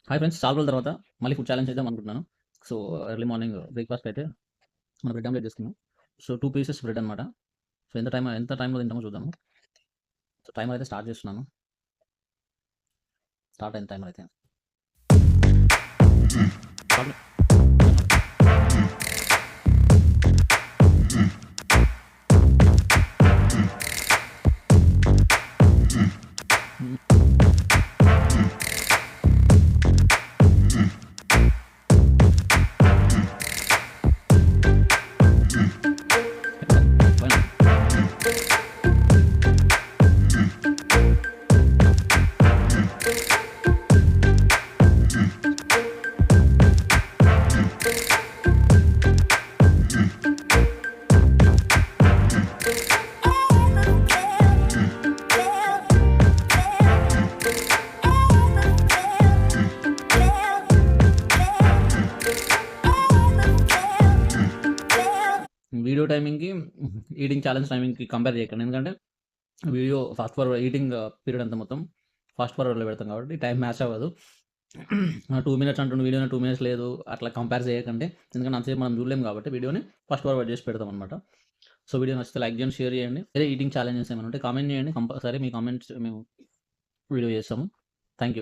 Hi friends, చాలా రోజుల తర్వాత మళ్ళీ ఫుడ్ ఛాలెంజ్ చేద్దాం అనుకుంటున్నాను. సో, ఎర్లీ మార్నింగ్ బ్రేక్‌ఫాస్ట్ అయితే మనం బ్రెడ్ ఆమ్లెట్ చేసుకున్నాం. సో, 2 పీసెస్ బ్రెడ్ అనమాట. సో, ఎంత టైమ్‌లో తింటామో చూద్దాము. సో, టైమర్ అయితే స్టార్ట్ చేస్తున్నాను. స్టార్ట్ అయింది టైమర్ అయితే. Chocolate hmm. ఫైనల్. వీడియో టైమింగ్‌కి, ఈటింగ్ ఛాలెంజ్ టైమింగ్‌కి కంపేర్ చేయకండి. ఎందుకంటే video fast forward eating period అంతా మొత్తం ఫాస్ట్ ఫార్వర్డ్‌లో పెడతాం కాబట్టి టైం మ్యాచ్ అవ్వదు. 2 మినిట్స్ అంటుండు వీడియోలో 2 మినిట్స్ లేదు. అట్లా కంపేర్ చేయకండి. ఎందుకంటే అంతసేపు మనం చూడలేము కాబట్టి వీడియోని ఫాస్ట్ ఫార్వర్డ్ చేసి పెడతామనమాట. సో, వీడియో నచ్చితే లైక్ చేయండి, షేర్ చేయండి. వేరే ఈటింగ్ ఛాలెంజెస్ ఏమైనా ఉంటే కామెంట్ చేయండి. కంపల్సరీ మీ కామెంట్స్ మేము వీడియో చేస్తాము. Thank you.